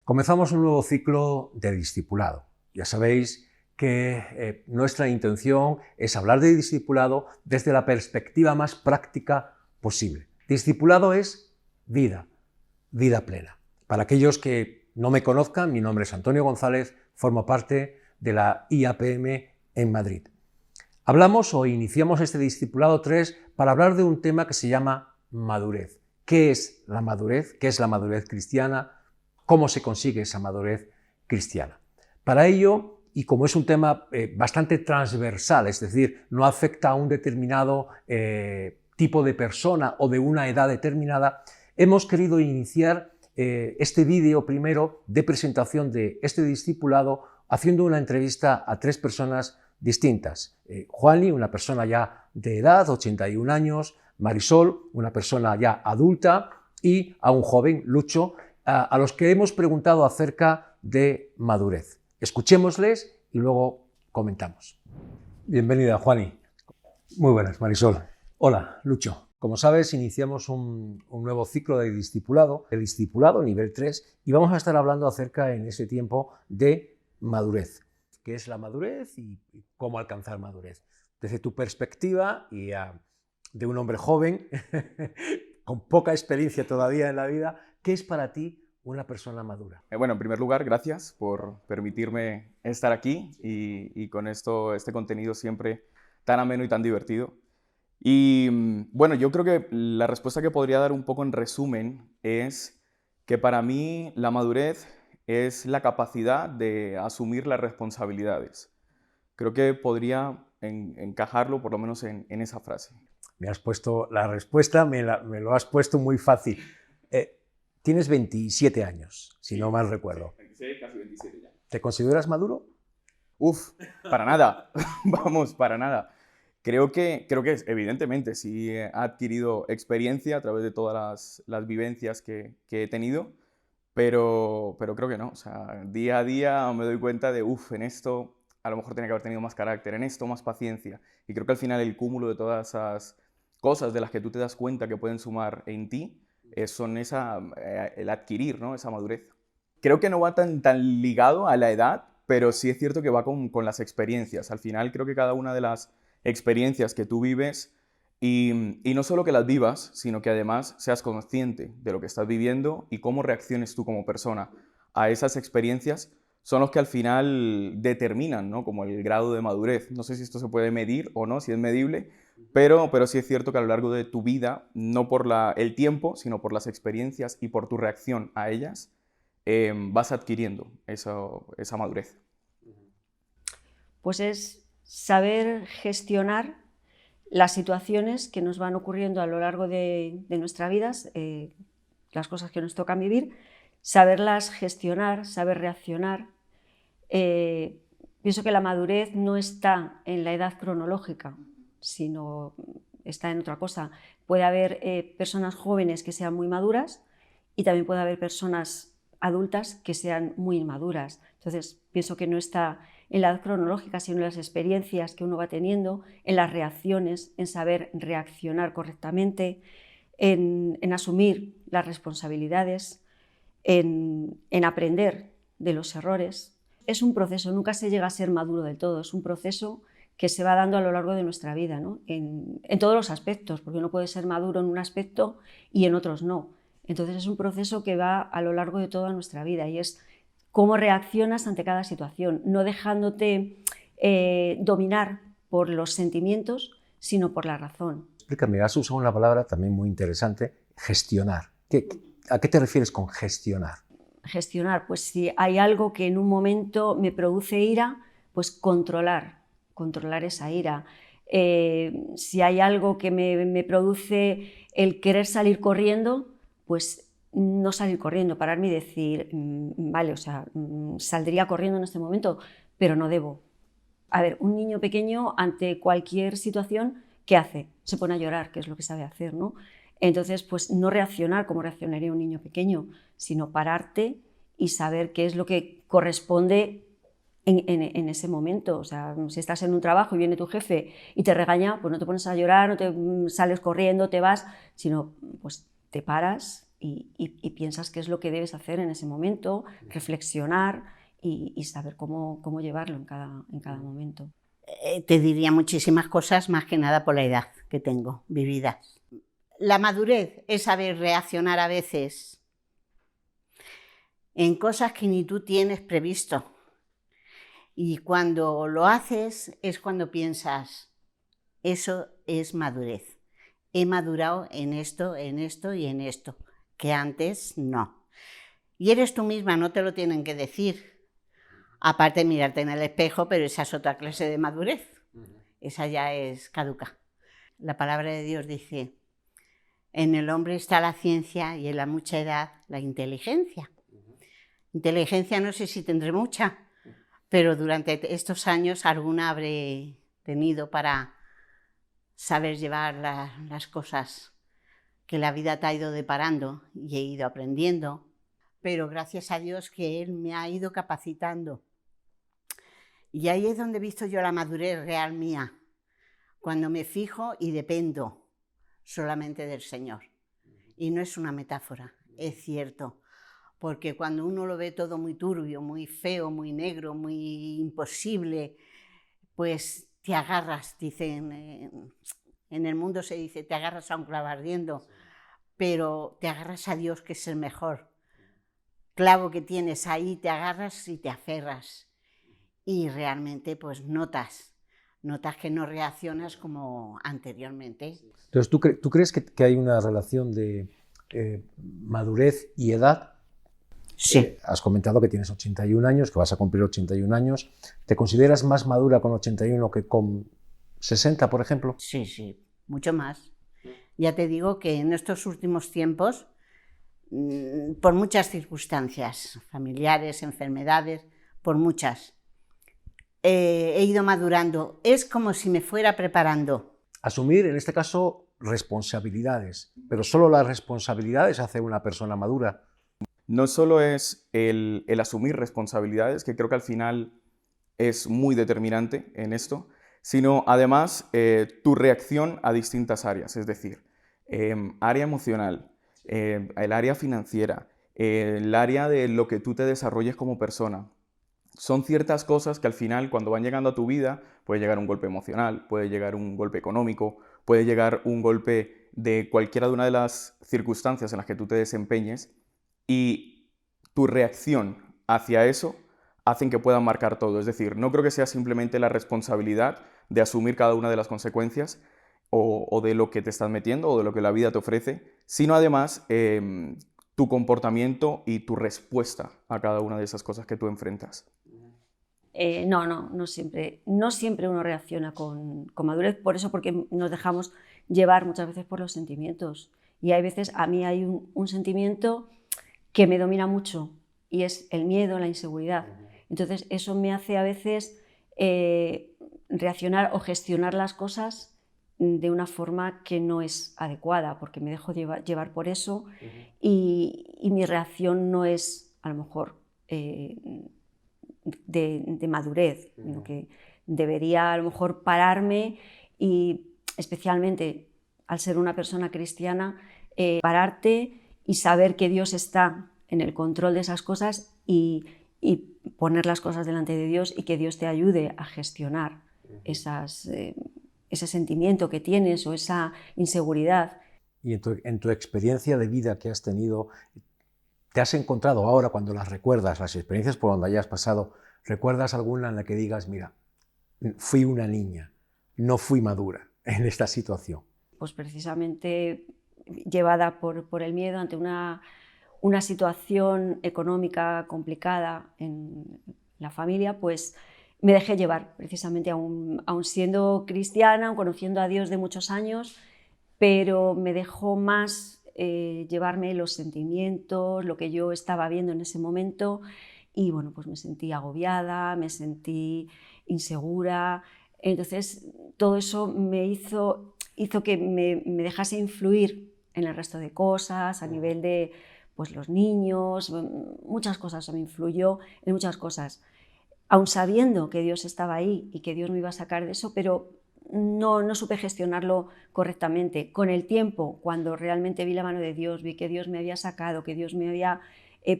Comenzamos un nuevo ciclo de discipulado. Ya sabéis que nuestra intención es hablar de discipulado desde la perspectiva más práctica posible. Discipulado es vida, vida plena. Para aquellos que no me conozcan, mi nombre es Antonio González, formo parte de la IAPM en Madrid. Hablamos o iniciamos este Discipulado 3 para hablar de un tema que se llama madurez. ¿Qué es la madurez? ¿Qué es la madurez cristiana? ¿Cómo se consigue esa madurez cristiana? Para ello, y como es un tema bastante transversal, es decir, no afecta a un determinado tipo de persona o de una edad determinada, hemos querido iniciar este vídeo primero de presentación de este discipulado haciendo una entrevista a 3 personas distintas. Juani, una persona ya de edad, 81 años, Marisol, una persona ya adulta, y a un joven, Lucho, a los que hemos preguntado acerca de madurez. Escuchémosles y luego comentamos. Bienvenida, Juani. Muy buenas, Marisol. Hola, Lucho. Como sabes, iniciamos un nuevo ciclo de discipulado, el discipulado nivel 3, y vamos a estar hablando acerca en ese tiempo de madurez. ¿Qué es la madurez y cómo alcanzar madurez? Desde tu perspectiva y de un hombre joven, con poca experiencia todavía en la vida, ¿qué es para ti una persona madura? Bueno, en primer lugar, gracias por permitirme estar aquí y con este contenido siempre tan ameno y tan divertido. Y bueno, yo creo que la respuesta que podría dar un poco en resumen es que para mí la madurez es la capacidad de asumir las responsabilidades. Creo que podría encajarlo por lo menos en esa frase. Me has puesto la respuesta, me lo has puesto muy fácil. Tienes 27 años, si no mal recuerdo. Sí, casi 27 ya. ¿Te consideras maduro? Uf, para nada. Vamos, para nada. Creo que evidentemente sí he adquirido experiencia a través de todas las vivencias que he tenido, pero creo que no. O sea, día a día me doy cuenta de, en esto a lo mejor tenía que haber tenido más carácter, en esto más paciencia. Y creo que al final el cúmulo de todas esas cosas de las que tú te das cuenta que pueden sumar en ti son el adquirir, ¿no? Esa madurez. Creo que no va tan ligado a la edad, pero sí es cierto que va con las experiencias. Al final creo que cada una de las experiencias que tú vives, y no solo que las vivas, sino que además seas consciente de lo que estás viviendo y cómo reacciones tú como persona a esas experiencias, son los que al final determinan, ¿no? Como el grado de madurez. No sé si esto se puede medir o no, si es medible, pero sí es cierto que a lo largo de tu vida, no por el tiempo, sino por las experiencias y por tu reacción a ellas, vas adquiriendo esa madurez. Pues es saber gestionar las situaciones que nos van ocurriendo a lo largo de nuestras vidas, las cosas que nos tocan vivir, saberlas gestionar, saber reaccionar. Pienso que la madurez no está en la edad cronológica, sino está en otra cosa. Puede haber personas jóvenes que sean muy maduras y también puede haber personas adultas que sean muy inmaduras. Entonces, pienso que no está en la edad cronológica, sino en las experiencias que uno va teniendo, en las reacciones, en saber reaccionar correctamente, en asumir las responsabilidades, en aprender de los errores. Es un proceso, nunca se llega a ser maduro del todo, es un proceso que se va dando a lo largo de nuestra vida, ¿no? En todos los aspectos, porque uno puede ser maduro en un aspecto y en otros no. Entonces es un proceso que va a lo largo de toda nuestra vida y es cómo reaccionas ante cada situación, no dejándote dominar por los sentimientos, sino por la razón. Explícame, has usado una palabra también muy interesante, gestionar. ¿A qué te refieres con gestionar? Gestionar, pues si hay algo que en un momento me produce ira, pues controlar esa ira. Si hay algo que me produce el querer salir corriendo, pues no salir corriendo, pararme y decir, vale, o sea, saldría corriendo en este momento, pero no debo. A ver, un niño pequeño ante cualquier situación, ¿qué hace? Se pone a llorar, que es lo que sabe hacer, ¿no? Entonces, pues no reaccionar como reaccionaría un niño pequeño, sino pararte y saber qué es lo que corresponde en ese momento. O sea, si estás en un trabajo y viene tu jefe y te regaña, pues no te pones a llorar, no te sales corriendo, te vas, sino pues te paras y piensas qué es lo que debes hacer en ese momento, reflexionar y saber cómo llevarlo en cada momento. Te diría muchísimas cosas, más que nada por la edad que tengo vividas. La madurez es saber reaccionar a veces en cosas que ni tú tienes previsto. Y cuando lo haces es cuando piensas, eso es madurez. He madurado en esto y en esto, que antes no. Y eres tú misma, no te lo tienen que decir. Aparte de mirarte en el espejo, pero esa es otra clase de madurez. Esa ya es caduca. La palabra de Dios dice, en el hombre está la ciencia y en la mucha edad la inteligencia. Inteligencia no sé si tendré mucha, pero durante estos años alguna habré tenido para saber llevar las cosas que la vida te ha ido deparando y he ido aprendiendo, pero gracias a Dios que Él me ha ido capacitando. Y ahí es donde he visto yo la madurez real mía, cuando me fijo y dependo solamente del Señor. Y no es una metáfora, es cierto, porque cuando uno lo ve todo muy turbio, muy feo, muy negro, muy imposible, pues te agarras, dicen, en el mundo se dice, te agarras a un clavo ardiendo, pero te agarras a Dios, que es el mejor clavo que tienes ahí, te agarras y te aferras. Y realmente pues notas que no reaccionas como anteriormente. Entonces, ¿tú crees que hay una relación de madurez y edad? Sí. Has comentado que tienes 81 años, que vas a cumplir 81 años. ¿Te consideras más madura con 81 que con 60, por ejemplo? Sí, mucho más. Ya te digo que en estos últimos tiempos, por muchas circunstancias, familiares, enfermedades, por muchas, he ido madurando. Es como si me fuera preparando. Asumir, en este caso, responsabilidades, pero solo las responsabilidades hace una persona madura. No solo es el asumir responsabilidades, que creo que al final es muy determinante en esto, sino además tu reacción a distintas áreas, es decir, área emocional, el área financiera, el área de lo que tú te desarrolles como persona. Son ciertas cosas que al final, cuando van llegando a tu vida, puede llegar un golpe emocional, puede llegar un golpe económico, puede llegar un golpe de cualquiera de una de las circunstancias en las que tú te desempeñes, y tu reacción hacia eso hacen que puedan marcar todo. Es decir, no creo que sea simplemente la responsabilidad de asumir cada una de las consecuencias o de lo que te estás metiendo o de lo que la vida te ofrece, sino además tu comportamiento y tu respuesta a cada una de esas cosas que tú enfrentas. No siempre uno reacciona con madurez, por eso, porque nos dejamos llevar muchas veces por los sentimientos. Y hay veces, a mí hay un sentimiento que me domina mucho y es el miedo, la inseguridad. Entonces eso me hace a veces reaccionar o gestionar las cosas de una forma que no es adecuada, porque me dejo llevar por eso y mi reacción no es a lo mejor de madurez, sino que debería a lo mejor pararme y especialmente al ser una persona cristiana, pararte y saber que Dios está en el control de esas cosas y poner las cosas delante de Dios y que Dios te ayude a gestionar ese sentimiento que tienes o esa inseguridad. Y en tu experiencia de vida que has tenido, ¿te has encontrado ahora, cuando las recuerdas, las experiencias por donde hayas pasado, recuerdas alguna en la que digas, mira, fui una niña, no fui madura en esta situación? Pues precisamente llevada por el miedo ante una situación económica complicada en la familia, pues me dejé llevar, precisamente aún siendo cristiana, aún conociendo a Dios de muchos años, pero me dejó más llevarme los sentimientos, lo que yo estaba viendo en ese momento, y bueno, pues me sentí agobiada, me sentí insegura. Entonces todo eso me hizo que me dejase influir en el resto de cosas, a nivel de pues, los niños, muchas cosas, me influyó en muchas cosas, aun sabiendo que Dios estaba ahí y que Dios me iba a sacar de eso, pero no supe gestionarlo correctamente. Con el tiempo, cuando realmente vi la mano de Dios, vi que Dios me había sacado, que Dios me había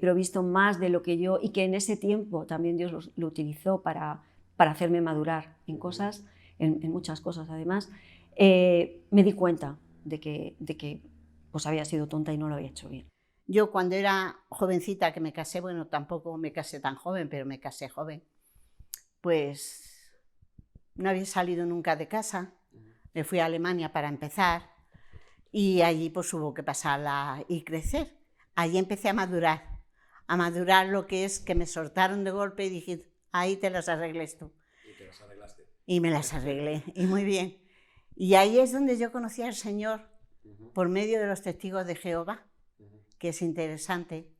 provisto más de lo que yo, y que en ese tiempo también Dios lo utilizó para hacerme madurar en cosas, en muchas cosas además, me di cuenta de que pues había sido tonta y no lo había hecho bien. Yo cuando era jovencita que me casé, bueno, tampoco me casé tan joven, pero me casé joven, pues no había salido nunca de casa, me fui a Alemania para empezar y allí pues hubo que pasarla y crecer. Allí empecé a madurar lo que es que me soltaron de golpe y dije, ahí te las arregles tú. Y te las arreglaste. Y me las arreglé, y muy bien. Y ahí es donde yo conocí al Señor, por medio de los testigos de Jehová, que es interesante.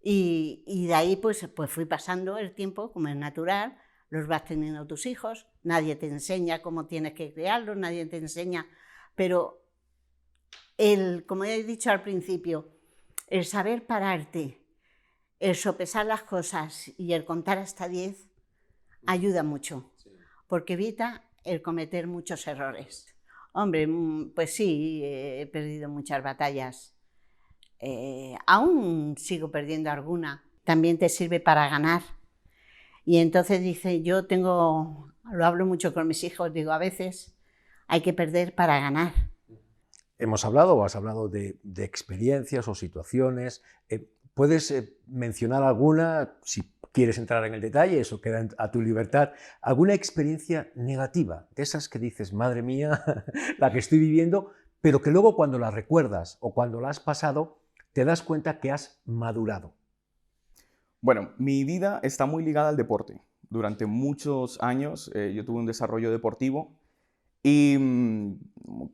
Y de ahí pues fui pasando el tiempo, como es natural, los vas teniendo tus hijos, nadie te enseña cómo tienes que criarlos, nadie te enseña, pero como he dicho al principio, el saber pararte, el sopesar las cosas y el contar hasta 10 ayuda mucho, porque evita el cometer muchos errores. Hombre, pues sí, he perdido muchas batallas, aún sigo perdiendo alguna, también te sirve para ganar. Y entonces dice, lo hablo mucho con mis hijos, digo, a veces hay que perder para ganar. Hemos hablado, o has hablado de experiencias o situaciones. ¿Puedes mencionar alguna, si quieres entrar en el detalle, eso queda a tu libertad, alguna experiencia negativa, de esas que dices, madre mía, la que estoy viviendo, pero que luego cuando la recuerdas o cuando la has pasado, te das cuenta que has madurado? Bueno, mi vida está muy ligada al deporte. Durante muchos años yo tuve un desarrollo deportivo y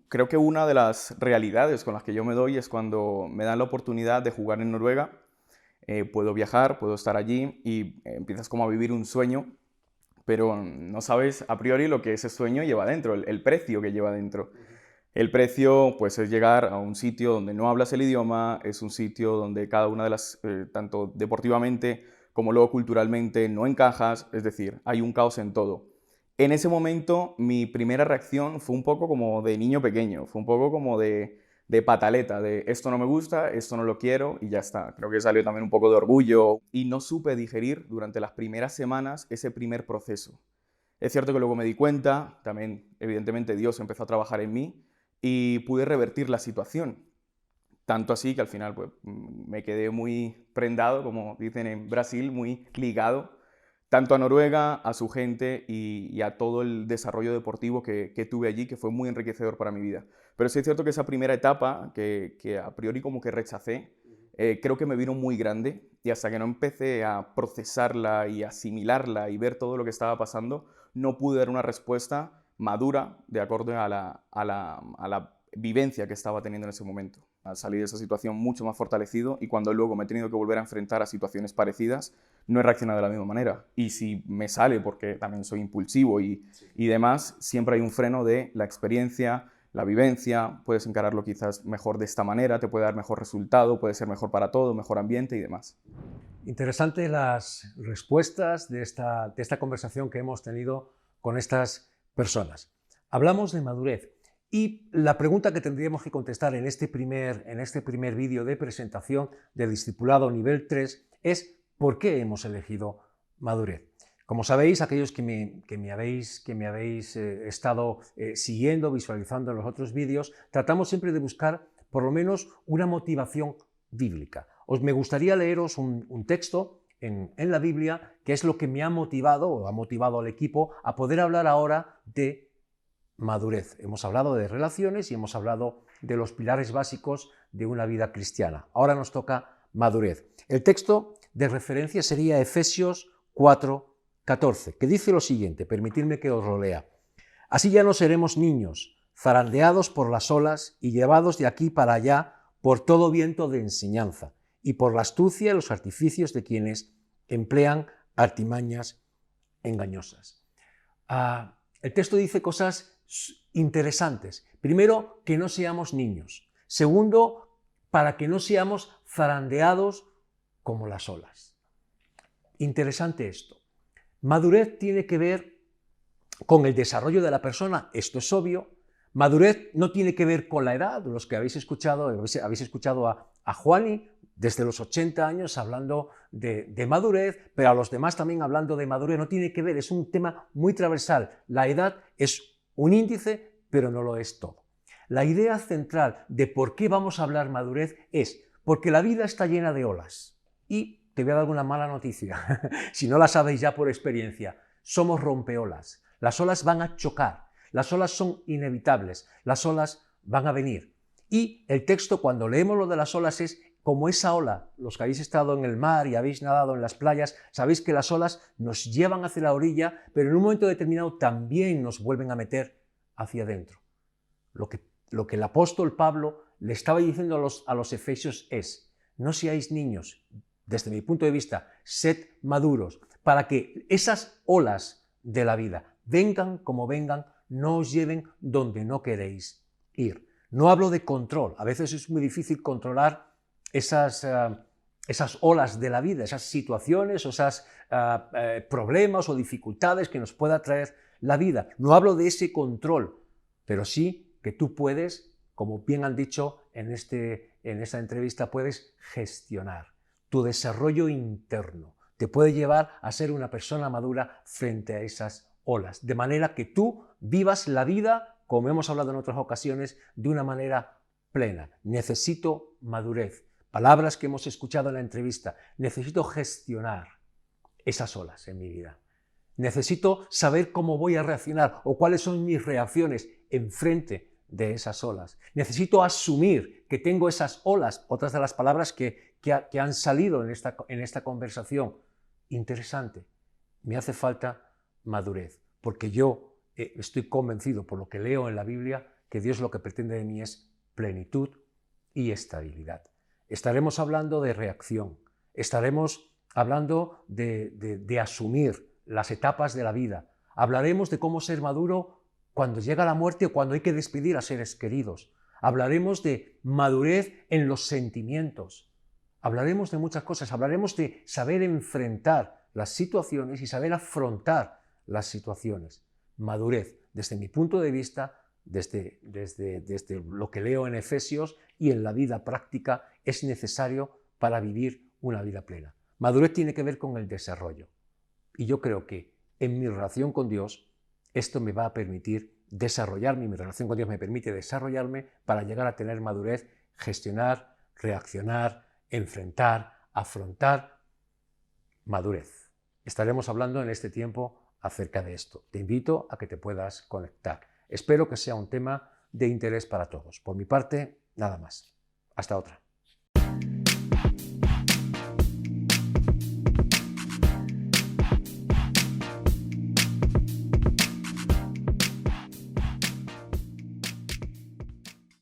creo que una de las realidades con las que yo me doy es cuando me dan la oportunidad de jugar en Noruega. Puedo viajar, puedo estar allí y empiezas como a vivir un sueño, pero no sabes a priori lo que ese sueño lleva dentro, el precio que lleva dentro. El precio pues es llegar a un sitio donde no hablas el idioma, es un sitio donde cada una de las, tanto deportivamente como luego culturalmente, no encajas, es decir, hay un caos en todo. En ese momento mi primera reacción fue un poco como de niño pequeño, fue un poco como de pataleta, de esto no me gusta, esto no lo quiero y ya está. Creo que salió también un poco de orgullo y no supe digerir durante las primeras semanas ese primer proceso. Es cierto que luego me di cuenta, también evidentemente Dios empezó a trabajar en mí y pude revertir la situación. Tanto así que al final pues, me quedé muy prendado, como dicen en Brasil, muy ligado, tanto a Noruega, a su gente y a todo el desarrollo deportivo que tuve allí, que fue muy enriquecedor para mi vida. Pero sí es cierto que esa primera etapa, que a priori como que rechacé, creo que me vino muy grande y hasta que no empecé a procesarla y asimilarla y ver todo lo que estaba pasando, no pude dar una respuesta madura de acuerdo a la vivencia que estaba teniendo en ese momento. Al salir de esa situación mucho más fortalecido y cuando luego me he tenido que volver a enfrentar a situaciones parecidas, no he reaccionado de la misma manera. Y si me sale, porque también soy impulsivo y demás, siempre hay un freno de la experiencia, la vivencia, puedes encararlo quizás mejor de esta manera, te puede dar mejor resultado, puede ser mejor para todo, mejor ambiente y demás. Interesante las respuestas de esta conversación que hemos tenido con estas personas. Hablamos de madurez. Y la pregunta que tendríamos que contestar en este primer vídeo de presentación del discipulado nivel 3 es ¿por qué hemos elegido madurez? Como sabéis, aquellos que me habéis estado siguiendo, visualizando en los otros vídeos, tratamos siempre de buscar por lo menos una motivación bíblica. Me gustaría leeros un texto en la Biblia que es lo que me ha motivado o ha motivado al equipo a poder hablar ahora de madurez. Hemos hablado de relaciones y hemos hablado de los pilares básicos de una vida cristiana. Ahora nos toca madurez. El texto de referencia sería Efesios 4:14, que dice lo siguiente, permitidme que os lo lea. Así ya no seremos niños, zarandeados por las olas y llevados de aquí para allá por todo viento de enseñanza y por la astucia y los artificios de quienes emplean artimañas engañosas. El texto dice cosas interesantes. Primero, que no seamos niños. Segundo, para que no seamos zarandeados como las olas. Interesante esto. Madurez tiene que ver con el desarrollo de la persona, esto es obvio. Madurez no tiene que ver con la edad. Los que habéis escuchado a Juani desde los 80 años hablando de madurez, pero a los demás también hablando de madurez. No tiene que ver, es un tema muy transversal. La edad es un índice, pero no lo es todo. La idea central de por qué vamos a hablar madurez es porque la vida está llena de olas. Y te voy a dar una mala noticia, si no la sabéis ya por experiencia, somos rompeolas. Las olas van a chocar, las olas son inevitables, las olas van a venir. Y el texto, cuando leemos lo de las olas, es como esa ola. Los que habéis estado en el mar y habéis nadado en las playas, sabéis que las olas nos llevan hacia la orilla, pero en un momento determinado también nos vuelven a meter hacia adentro. Lo que el apóstol Pablo le estaba diciendo a los efesios es: no seáis niños, desde mi punto de vista, sed maduros, para que esas olas de la vida, vengan como vengan, no os lleven donde no queréis ir. No hablo de control, a veces es muy difícil controlar esas olas de la vida, esas situaciones o esos problemas o dificultades que nos pueda traer la vida. No hablo de ese control, pero sí que tú puedes, como bien han dicho en esta entrevista, puedes gestionar tu desarrollo interno. Te puede llevar a ser una persona madura frente a esas olas, de manera que tú vivas la vida, como hemos hablado en otras ocasiones, de una manera plena. Necesito madurez. Palabras que hemos escuchado en la entrevista. Necesito gestionar esas olas en mi vida. Necesito saber cómo voy a reaccionar o cuáles son mis reacciones enfrente de esas olas. Necesito asumir que tengo esas olas, otras de las palabras que han salido en esta conversación. Interesante. Me hace falta madurez, porque yo estoy convencido por lo que leo en la Biblia que Dios lo que pretende de mí es plenitud y estabilidad. Estaremos hablando de reacción, estaremos hablando de asumir las etapas de la vida, hablaremos de cómo ser maduro cuando llega la muerte o cuando hay que despedir a seres queridos, hablaremos de madurez en los sentimientos, hablaremos de muchas cosas, hablaremos de saber enfrentar las situaciones y saber afrontar las situaciones. Madurez, desde mi punto de vista, desde lo que leo en Efesios y en la vida práctica, es necesario para vivir una vida plena. Madurez tiene que ver con el desarrollo. Y yo creo que en mi relación con Dios, esto me va a permitir desarrollarme, mi relación con Dios me permite desarrollarme para llegar a tener madurez, gestionar, reaccionar, enfrentar, afrontar. Madurez. Estaremos hablando en este tiempo acerca de esto. Te invito a que te puedas conectar. Espero que sea un tema de interés para todos. Por mi parte, nada más. Hasta otra.